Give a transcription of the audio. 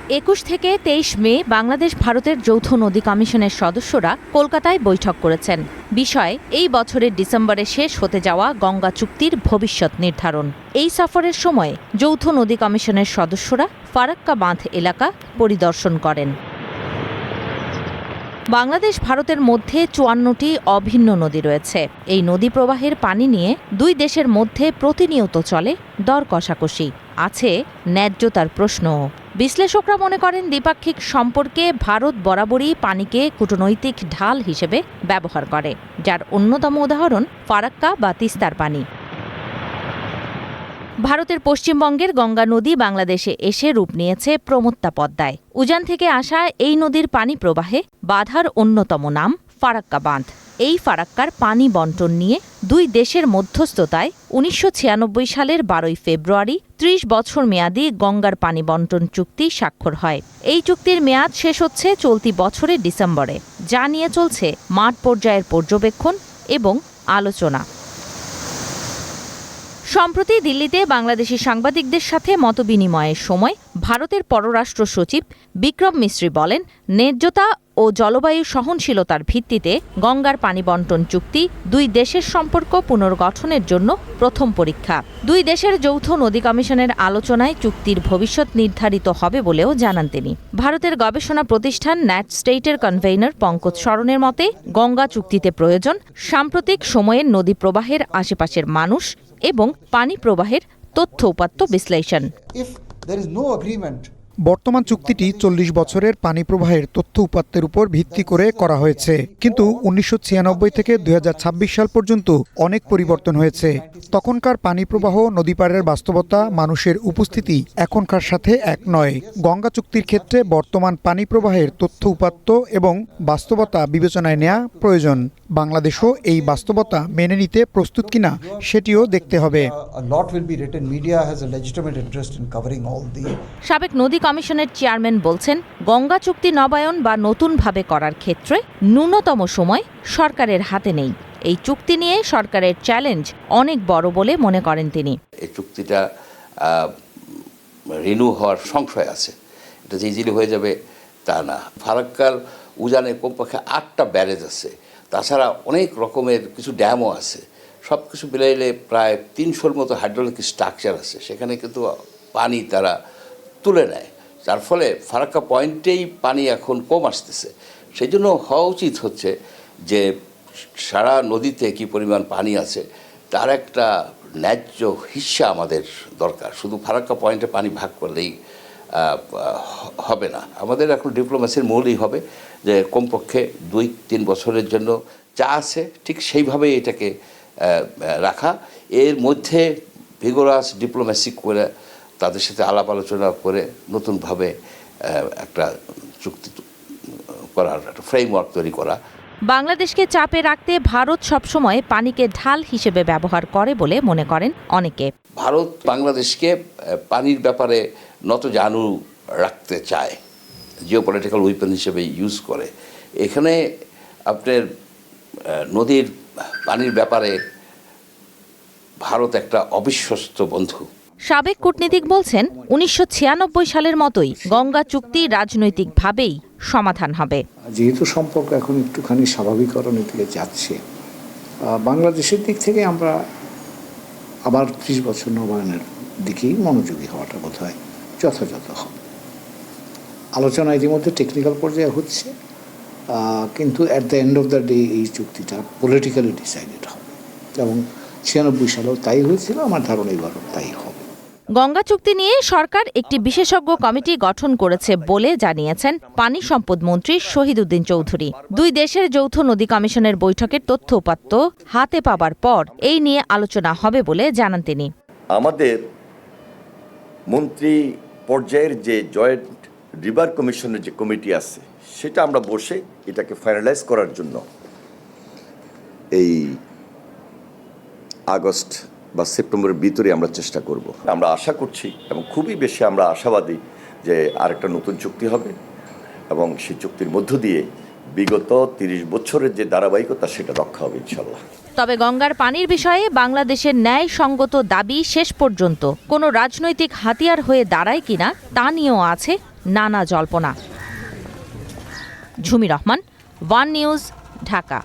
21 থেকে 23 মে বাংলাদেশ ভারতের যৌথ নদী কমিশনের সদস্যরা কলকাতায় বৈঠক করেছেন। বিষয় এই বছরের ডিসেম্বরে শেষ হতে যাওয়া গঙ্গা চুক্তির ভবিষ্যৎ নির্ধারণ। এই সফরের সময় যৌথ নদী কমিশনের সদস্যরা ফারাক্কা বাঁধ এলাকা পরিদর্শন করেন। বাংলাদেশ ভারতের মধ্যে 54টি অভিন্ন নদী রয়েছে। এই নদী প্রবাহের পানি নিয়ে দুই দেশের মধ্যে প্রতিনিয়ত চলে দর কষাকষি, আছে ন্যায্যতার প্রশ্নও। বিশ্লেষকরা মনে করেন দ্বিপাক্ষিক সম্পর্কে ভারত বরাবরই পানিকে কূটনৈতিক ঢাল হিসেবে ব্যবহার করে, যার অন্যতম উদাহরণ ফারাক্কা বা তিস্তার পানি। ভারতের পশ্চিমবঙ্গের গঙ্গা নদী বাংলাদেশে এসে রূপ নিয়েছে প্রমত্তা পদ্মায়। উজান থেকে আসা এই নদীর পানি প্রবাহে বাধার অন্যতম নাম ফারাক্কা বাঁধ। এই ফারাক্কার পানি বণ্টন নিয়ে দুই দেশের মধ্যস্থতায় 1996 সালের 12 ফেব্রুয়ারি 30 বছর মেয়াদী গঙ্গার পানি বণ্টন চুক্তি স্বাক্ষর হয়। এই চুক্তির মেয়াদ শেষ হচ্ছে চলতি বছরের ডিসেম্বরে, যা নিয়ে চলছে মাঠ পর্যায়ের পর্যবেক্ষণ এবং আলোচনা। সম্প্রতি দিল্লিতে বাংলাদেশি সাংবাদিকদের সাথে মতবিনিময়ের সময় ভারতের পররাষ্ট্র সচিব বিক্রম মিশ্রি বলেন, ন্যায্যতা ও জলবায়ু সহনশীলতার ভিত্তিতে গঙ্গার পানি বণ্টন চুক্তি দুই দেশের সম্পর্ক পুনর্গঠনের জন্য প্রথম পরীক্ষা। দুই দেশের যৌথ নদী কমিশনের আলোচনায় চুক্তির ভবিষ্যৎ নির্ধারিত হবে বলেও জানান তিনি। ভারতের গবেষণা প্রতিষ্ঠান ন্যাট স্টেটের কনভেনর পঙ্কজ শরণের মতে, গঙ্গা চুক্তিতে প্রয়োজন সাম্প্রতিক সময়ের নদী প্রবাহের আশেপাশের মানুষ এবং পানি প্রবাহের তথ্য উপাত্ত বিশ্লেষণ। বর্তমান চুক্তিটি 40 বছরের পানি প্রবাহের তথ্য উপাত্তের উপর ভিত্তি করে করা হয়েছে, কিন্তু 1996 থেকে 2026 সাল পর্যন্ত অনেক পরিবর্তন হয়েছে। তখনকার পানি প্রবাহ, নদীপাড়ের বাস্তবতা, মানুষের উপস্থিতি এখনকার সাথে এক নয়। গঙ্গা চুক্তির ক্ষেত্রে বর্তমান পানি প্রবাহের তথ্য উপাত্ত এবং বাস্তবতা বিবেচনায় নেওয়া প্রয়োজন। বাংলাদেশও এই বাস্তবতা মেনে নিতে প্রস্তুত কিনা সেটিও দেখতে হবে। সাবেক নদী কমিশনের চেয়ারম্যান বলছেন, গঙ্গা চুক্তি নবায়ন বা নতুনভাবে করার ক্ষেত্রে ন্যূনতম সময় সরকারের হাতে নেই। এই চুক্তি নিয়ে সরকারের চ্যালেঞ্জ অনেক বড় বলে মনে করেন তিনি। এই চুক্তিটা রিনিউ হওয়ার সংশয় আছে, এটা যে ইজিলি হয়ে যাবে তা না। ফারাক্কার উজানে কমপক্ষে 8টা ব্যারেজ আছে, তাছাড়া অনেক রকমের কিছু ড্যামও আছে। সব কিছু মিলাইলে প্রায় 300-র মতো হাইড্রোলিক স্ট্রাকচার আছে, সেখানে কিন্তু পানি তারা তুলে নেয়, যার ফলে ফারাক্কা পয়েন্টেই পানি এখন কম আসতেছে। সেই জন্য হওয়া উচিত হচ্ছে যে সারা নদীতে কী পরিমাণ পানি আছে তার একটা ন্যায্য হিস্সা আমাদের দরকার। শুধু ফারাক্কা পয়েন্টে পানি ভাগ করলেই হবে না। আমাদের এখন ডিপ্লোমেসির মূলই হবে যে কমপক্ষে 2-3 বছরের জন্য যা আছে ঠিক সেইভাবেই এটাকে রাখা। এর মধ্যে ভিগোরাস ডিপ্লোমেসি করে তাদের সাথে আলাপ আলোচনা করে নতুনভাবে একটা চুক্তি করার একটা ফ্রেমওয়ার্ক তৈরি করা। বাংলাদেশকে চাপে রাখতে ভারত সবসময় পানিকে ঢাল হিসেবে ব্যবহার করে বলে মনে করেন অনেকে। ভারত বাংলাদেশকে পানির ব্যাপারে নতজানু রাখতে চায়, জিওপলিটিক্যাল উইপন হিসেবে ইউজ করে। এখানে আপনার নদীর পানির ব্যাপারে ভারত একটা অবিশ্বস্ত বন্ধু। সাবেক কূটনীতিক বলছেন, 1996 সালের মতোই গঙ্গা চুক্তি রাজনৈতিকভাবেই সমাধান হবে। যেহেতু সম্পর্ক এখন একটুখানি স্বাভাবিকরণের দিকে যাচ্ছে, বাংলাদেশের দিক থেকে আমরা আবার 30 বছর নবায়নের দিকেই মনোযোগী হওয়াটা বোধহয় যথাযথ হবে। আলোচনা ইতিমধ্যে টেকনিক্যাল পর্যায়ে হচ্ছে, কিন্তু at the end of the day এই চুক্তিটা পলিটিক্যালি ডিসাইডেড হবে এবং 96 সালেও তাই হয়েছিল, আমার ধারণা এবারও তাই হবে। গঙ্গা চুক্তি নিয়ে সরকার একটি বিশেষজ্ঞ কমিটি গঠন করেছে বলে জানিয়েছেন পানি সম্পদ মন্ত্রী শহীদ উদ্দিন চৌধুরী। দুই দেশের যৌথ নদী কমিশনের বৈঠকের তথ্য উপাত্ত হাতে পাবার পর এই নিয়ে আলোচনা হবে বলে জানান তিনি। আমাদের মন্ত্রী পর্যায়ের যে জয়েন্ট রিভার কমিশনের যে কমিটি আছে, সেটা আমরা বসে এটাকে ফাইনালাইজ করার জন্য এই আগস্ট বা সেপ্টেম্বরের ভিতরে আমরা চেষ্টা করব। আমরা আশা করছি এবং খুবই বেশি আমরা আশাবাদী যে আরেকটা নতুন চুক্তি হবে এবং সেই চুক্তির মধ্য দিয়ে বিগত 30 বছরের যে ধারাবাহিকতা সেটা রক্ষা হবে ইনশাল্লাহ। তবে গঙ্গার পানির বিষয়ে বাংলাদেশের ন্যায়সঙ্গত দাবি শেষ পর্যন্ত কোনো রাজনৈতিক হাতিয়ার হয়ে দাঁড়ায় কিনা তা নিয়েও আছে নানা জল্পনা। ঝুমি রহমান, ওয়ান নিউজ, ঢাকা।